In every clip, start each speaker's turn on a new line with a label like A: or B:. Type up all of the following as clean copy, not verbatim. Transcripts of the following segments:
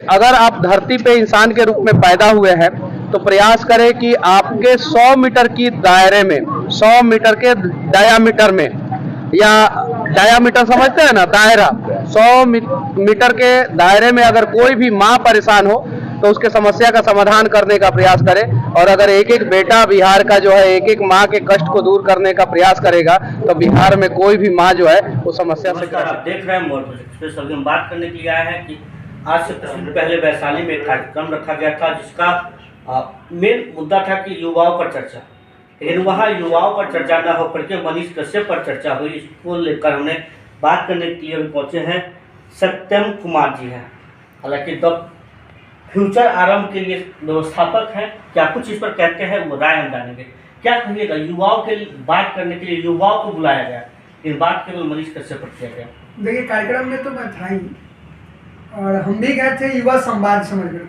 A: अगर आप धरती पे इंसान के रूप में पैदा हुए हैं तो प्रयास करें कि आपके 100 मीटर की दायरे में, 100 मीटर के डायामीटर में, या डायामीटर समझते हैं ना, दायरा, 100 मीटर के दायरे में अगर कोई भी माँ परेशान हो तो उसके समस्या का समाधान करने का प्रयास करें। और अगर एक एक बेटा बिहार का जो है एक एक माँ के कष्ट को दूर करने का प्रयास करेगा तो बिहार में कोई भी माँ जो है वो समस्या से
B: आप देख रहे हैं मोर प्रोजेक्ट पे हम बात करने के लिए आए हैं कि आज से कुछ दिन पहले वैशाली में एक कार्यक्रम रखा गया था जिसका मेन मुद्दा था कि युवाओं पर चर्चा, लेकिन वहाँ युवाओं पर चर्चा न होकर के मनीष कश्यप पर चर्चा हुई। इसको लेकर हमने बात करने के लिए पहुँचे हैं। सत्यम कुमार जी हैं, हालांकि द फ्यूचर आरंभ के लिए व्यवस्थापक हैं। क्या कुछ इस पर कहते हैं वो राय हम जानेंगे। क्या कहिएगा, युवाओं के बात करने के लिए युवाओं को बुलाया गया, इन बात केवल मनीष कश्यप पर किया गया।
C: देखिए, कार्यक्रम में तो मैं था ही और हम भी गए थे युवा संवाद समझ कर,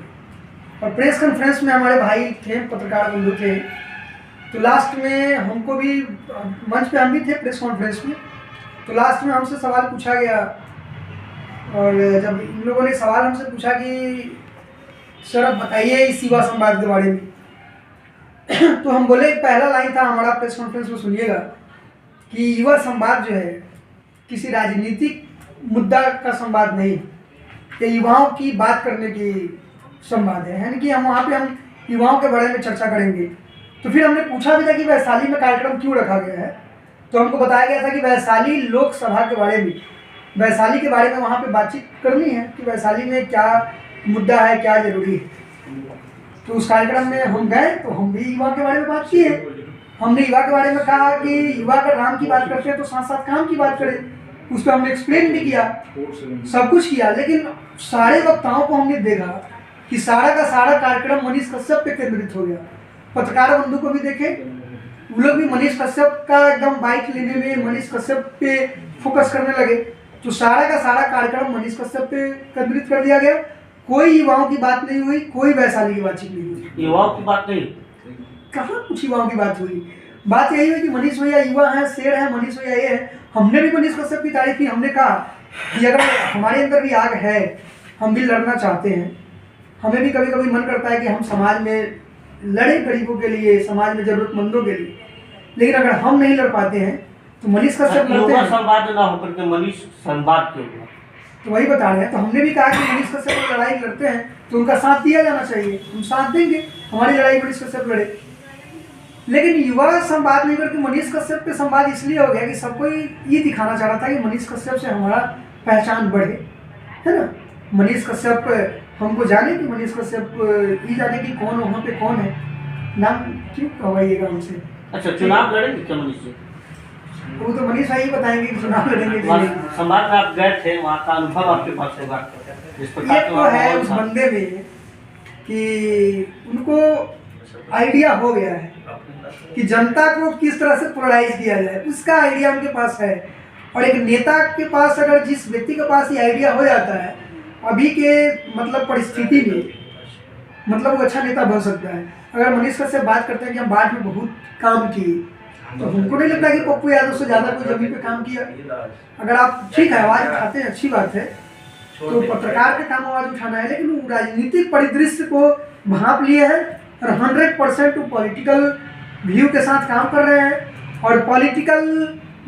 C: और प्रेस कॉन्फ्रेंस में हमारे भाई थे, पत्रकार बंधु थे, तो लास्ट में हमको भी मंच पे हम भी थे प्रेस कॉन्फ्रेंस में, तो लास्ट में हमसे सवाल पूछा गया। और जब इन लोगों ने सवाल हमसे पूछा कि सर आप बताइए इस युवा संवाद के बारे में तो हम बोले, पहला लाइन था हमारा प्रेस कॉन्फ्रेंस में, सुनिएगा कि युवा संवाद जो है किसी राजनीतिक मुद्दा का संवाद नहीं, ये युवाओं की बात करने की संवाद है, यानी कि हम वहाँ पे हम युवाओं के बारे में चर्चा करेंगे। तो फिर हमने पूछा भी था कि वैशाली में कार्यक्रम क्यों रखा गया है, तो हमको बताया गया था कि वैशाली लोकसभा के बारे में, वैशाली के बारे में वहाँ पे बातचीत करनी है कि वैशाली में क्या मुद्दा है, क्या जरूरी है। तो उस कार्यक्रम में हम गए तो हम भी युवा के बारे में बात की है। हमने युवा के बारे में कहा कि युवा अगर राम की बात करते हैं तो साथ साथ काम की बात करें। उस पर हमने एक्सप्लेन भी किया, सब कुछ किया, लेकिन सारे वक्ताओं को हमने देखा कि सारा का सारा कार्यक्रम मनीष कश्यप पे केंद्रित हो गया। पत्रकार बंधु को भी देखे, वो लोग भी मनीष कश्यप का एकदम बाइक लेने में मनीष कश्यप पे फोकस करने लगे। तो सारा का सारा कार्यक्रम मनीष कश्यप पे केंद्रित कर दिया गया। कोई युवाओं की बात नहीं हुई, कोई वैशाली की बातचीत नहीं हुई।
B: युवाओं की बात नहीं,
C: कहाँ कुछ युवाओं की बात हुई। बात यही हुई कि मनीष भैया युवा हैं, शेर हैं, मनीष भैया ये है। हमने भी मनीष कश्यप की तारीफ की। हमने कहा कि अगर हमारे अंदर भी आग है, हम भी लड़ना चाहते हैं, हमें भी कभी कभी मन करता है कि हम समाज में लड़े गरीबों के लिए, समाज में जरूरतमंदों के लिए, लेकिन अगर हम नहीं लड़ पाते हैं तो मनीष कश्यप लड़ते हैं।
B: संवाद ना होकर के मनीष संवाद क्यों हुआ,
C: तो वही बता रहे हैं। तो हमने भी कहा कि मनीष कश्यप लड़ाई लड़ते हैं तो उनका साथ दिया जाना चाहिए, हम साथ देंगे, हमारी लड़ाई मनीष कश्यप लड़े। लेकिन युवा संवाद नहीं करके मनीष कश्यप पे संवाद इसलिए हो गया कि सबको ये दिखाना चाह रहा था कि मनीष कश्यप से हमारा पहचान बढ़े, है ना। मनीष कश्यप हमको जाने कि मनीष कश्यप ये जाने कि कौन वहाँ पे कौन है, नाम क्यों कहवाइएगा हमसे।
B: अच्छा, चुनाव लड़ेंगे क्या मनीष जी?
C: वो तो मनीष भाई बताएंगे कि चुनाव लड़ेंगे।
B: संवाद में आप गए थे, वहाँ का अनुभव आपके पास है,
C: ये तो है उस बंदे में कि उनको आइडिया हो गया है कि जनता को किस तरह से पोलराइज किया जाए, उसका आइडिया उनके पास है। और एक नेता के पास, अगर जिस व्यक्ति के पास ये आइडिया हो जाता है अभी के मतलब परिस्थिति में, मतलब वो अच्छा नेता बन सकता है। अगर मनीष कश्यप बात करते हैं कि हम बाढ़ में बहुत काम किए, तो हमको नहीं लगता कि पप्पू यादव से ज़्यादा कोई जमीन पे काम किया। अगर आप ठीक है आवाज़ उठाते हैं, अच्छी बात है, तो पत्रकार का काम आवाज़ उठाना है, लेकिन वो राजनीतिक परिदृश्य को भांप लिए हैं और 100% वो पॉलिटिकल व्यू के साथ काम कर रहे हैं। और पॉलिटिकल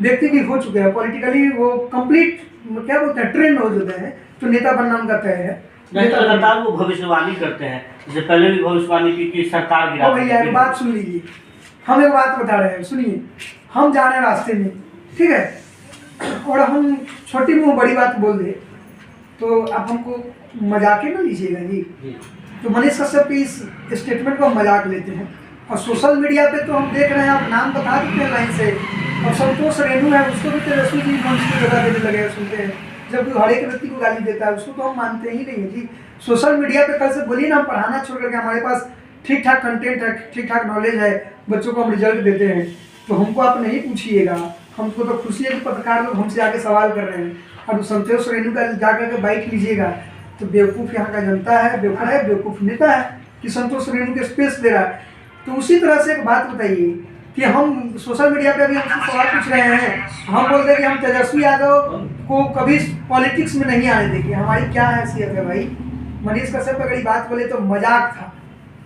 C: व्यक्ति भी हो चुके हैं, पॉलिटिकली वो कंप्लीट क्या बोलते हैं, ट्रेंड हो चुके हैं, तो नेता बनना उनका तय है।
B: लगातार वो भविष्यवाणी करते हैं, जैसे पहले भी भविष्यवाणी की कि सरकार गिरा।
C: भैया एक बात सुन लीजिए, हम एक बात बता रहे हैं, सुनिए। हम जा रहे हैं रास्ते में, ठीक है, और हम छोटी मुँह बड़ी बात बोल दे तो आप हमको मजाक ही ना लीजिएगा जी। तो मनीष कश्यप की इस स्टेटमेंट को हम मजाक लेते हैं, और सोशल मीडिया पे तो हम देख रहे हैं, आप नाम बता देते हैं लाइन से, और संतोष रेणु है उसको भी तेजस्वी जी मंच की जगह देने लगे, सुनते हैं। जब हर एक व्यक्ति को गाली देता है उसको तो हम मानते ही नहीं है जी। सोशल मीडिया पे कल से बोलिए ना, हम पढ़ाना छोड़ करके हमारे पास ठीक ठाक कंटेंट है, ठीक ठाक नॉलेज है, बच्चों को हम रिजल्ट देते हैं, तो हमको आप नहीं पूछिएगा। हमको तो खुशी है कि पत्रकार लोग हमसे आके सवाल कर रहे हैं। अब संतोष रेणु का जा करके बाइक लीजिएगा तो बेवकूफ़ यहाँ का जनता है, बेवकूफ़ नेता है कि संतोष रेणु के स्पेस दे रहा है। तो उसी तरह से एक बात बताइए कि हम सोशल मीडिया पे भी हमसे सवाल पूछ रहे हैं, हम बोलते हैं कि हम तेजस्वी यादव को कभी पॉलिटिक्स में नहीं आने देंगे। हमारी क्या हैसियत है भाई, मनीष कश्यप का अगर बात बोले तो मजाक था,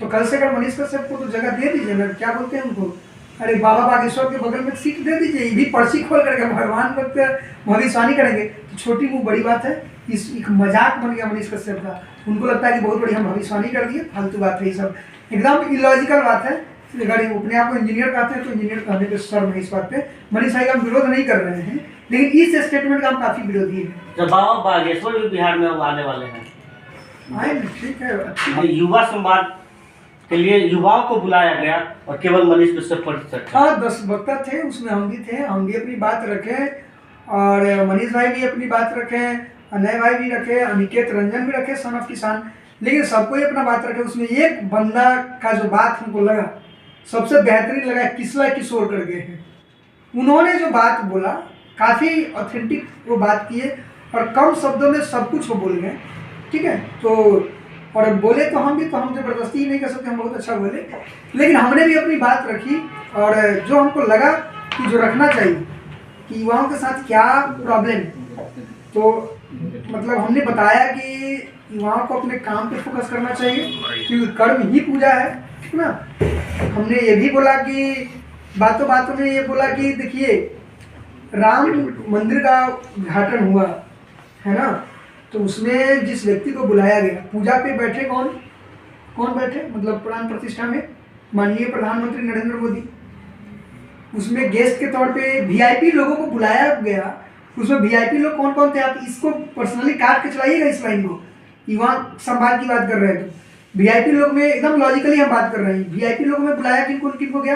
C: तो कल से अगर मनीष कश्यप को तो जगह दे दीजिए ना, क्या बोलते हैं उनको, अरे बाबा बागेश्वर के बगल में सीट दे दीजिए, ये भी पर्ची खोल करके भगवान वक्त भविष्यवाणी करेंगे। तो छोटी मुँह बड़ी बात है, इस एक मजाक बन गया मनीष कश्यप का। उनको लगता है कि बहुत बड़ी हम भविष्यवाणी कर दिए, फालतू बात है ये सब, एकदम इलॉजिकल बात है। अगर अपने आप को इंजीनियर कहते हैं तो इंजीनियर कहने पे शर्म है इस बात पे। मनीष भाई का हम विरोध नहीं कर रहे हैं, लेकिन इस स्टेटमेंट का हम काफी विरोधी हैं।
B: जब बाबा बागेश्वर भी बिहार में अब आने वाले हैं,
C: आए ठीक है, अच्छी
B: युवा संवाद के लिए युवाओं को बुलाया गया और केवल मनीष कश्यप पर चर्चा।
C: हाँ 10 वक्ता थे, उसमें हम भी थे, हम भी अपनी बात रखें और मनीष भाई भी अपनी बात रखें, अनय भाई भी रखे, अनिकेत रंजन भी रखे, सन ऑफ किसान, लेकिन सबको ही अपना बात रखे। उसमें एक बंदा का जो बात हमको लगा सबसे बेहतरीन लगा, किसला किशोर करके हैं, उन्होंने जो बात बोला काफ़ी ऑथेंटिक वो बात किए और कम शब्दों में सब कुछ वो बोल गए, ठीक है। तो और बोले तो हम ज़बरदस्ती ही नहीं कर सकते, हम बहुत अच्छा बोले, लेकिन हमने भी अपनी बात रखी और जो हमको लगा कि जो रखना चाहिए कि युवाओं के साथ क्या प्रॉब्लम है, तो मतलब हमने बताया कि युवाओं को अपने काम पे फोकस करना चाहिए क्योंकि कर्म ही पूजा है, ठीक ना। हमने ये भी बोला कि बातों बातों में ये बोला कि देखिए राम मंदिर का उद्घाटन हुआ है ना, तो उसमें जिस व्यक्ति को बुलाया गया, पूजा पे बैठे कौन बैठे, मतलब प्राण प्रतिष्ठा में माननीय प्रधानमंत्री नरेंद्र मोदी। उसमें गेस्ट के तौर पे वीआईपी लोगों को बुलाया गया, उसमें वीआईपी लोग कौन कौन थे, आप इसको पर्सनली काट के चलाइएगा इस लाइन को। युवा संवाद की बात कर रहे हैं तो वीआईपी लोग में एकदम लॉजिकली हम बात कर रहे हैं, वीआईपी लोगों में बुलाया किनको गया,